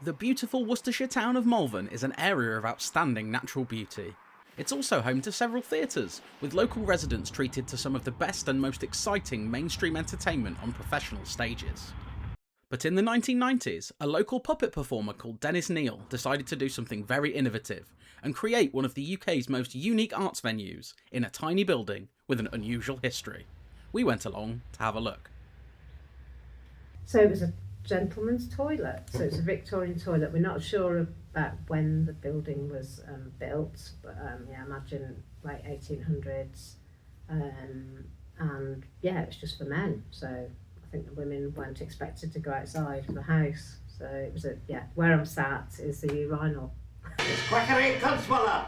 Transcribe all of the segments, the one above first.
The beautiful Worcestershire town of Malvern is an area of outstanding natural beauty. It's also home to several theatres, with local residents treated to some of the best and most exciting mainstream entertainment on professional stages. But in the 1990s, a local puppet performer called Dennis Neale decided to do something very innovative and create one of the UK's most unique arts venues in a tiny building with an unusual history. We went along to have a look. So it was a gentleman's toilet, so it's a Victorian toilet. We're not sure about when the building was built, but yeah, imagine late 1800s, and yeah, it's just for men, so I think the women weren't expected to go outside of the house, so it was where I'm sat is the urinal. Quackery Consular!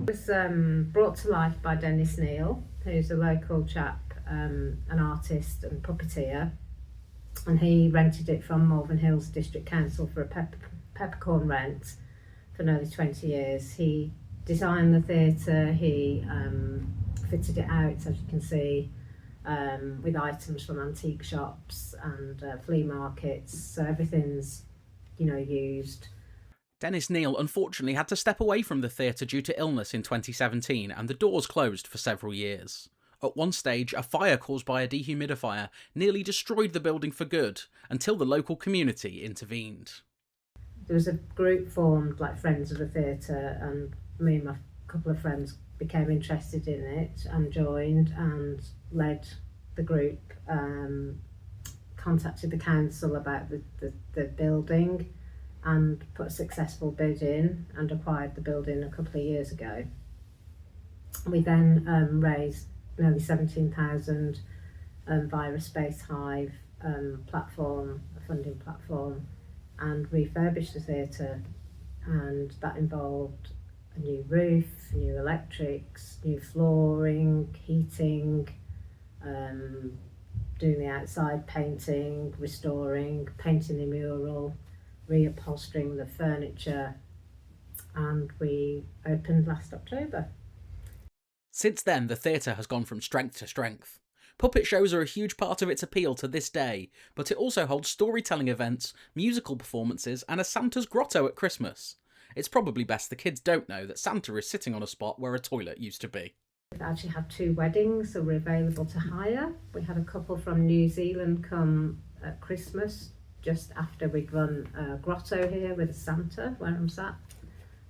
It was brought to life by Dennis Neale, who's a local chap, an artist and puppeteer, and he rented it from Malvern Hills District Council for a peppercorn rent for nearly 20 years. He designed the theatre, he fitted it out, as you can see, with items from antique shops and flea markets, so everything's, used. Dennis Neale unfortunately had to step away from the theatre due to illness in 2017, and the doors closed for several years. At one stage, a fire caused by a dehumidifier nearly destroyed the building for good, until the local community intervened. There was a group formed, like Friends of the Theatre, and me and my couple of friends became interested in it and joined and led the group, contacted the council about the building and put a successful bid in and acquired the building a couple of years ago. We then raised nearly 17,000 via a Space Hive platform, a funding platform, and refurbished the theatre, and that involved a new roof, new electrics, new flooring, heating, doing the outside painting, restoring, painting the mural, reupholstering the furniture, and we opened last October. Since then, the theatre has gone from strength to strength. Puppet shows are a huge part of its appeal to this day, but it also holds storytelling events, musical performances, and a Santa's grotto at Christmas. It's probably best the kids don't know that Santa is sitting on a spot where a toilet used to be. We've actually had 2 weddings, so we're available to hire. We had a couple from New Zealand come at Christmas, just after we'd run a grotto here with a Santa, where I'm sat.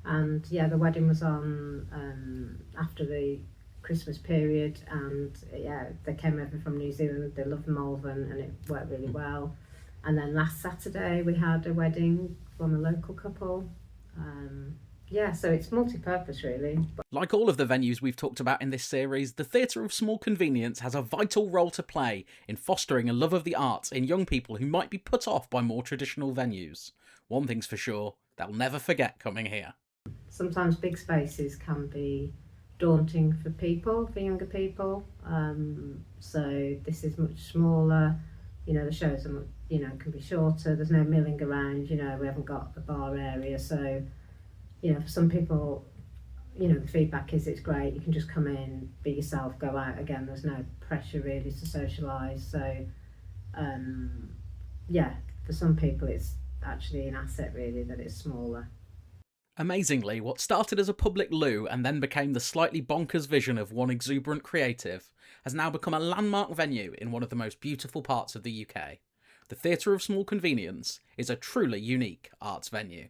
And yeah, the wedding was on after the Christmas period, and yeah, they came over from New Zealand, they loved Malvern, and it worked really well. And then last Saturday we had a wedding from a local couple. So it's multi-purpose really. Like all of the venues we've talked about in this series, the Theatre of Small Convenience has a vital role to play in fostering a love of the arts in young people who might be put off by more traditional venues. One thing's for sure, they'll never forget coming here. Sometimes big spaces can be daunting for younger people, so this is much smaller, the shows are can be shorter, there's no milling around, we haven't got a bar area, so for some people, the feedback is it's great, you can just come in, be yourself, go out again, there's no pressure really to socialise, so for some people it's actually an asset really that it's smaller. Amazingly, what started as a public loo and then became the slightly bonkers vision of one exuberant creative has now become a landmark venue in one of the most beautiful parts of the UK. The Theatre of Small Convenience is a truly unique arts venue.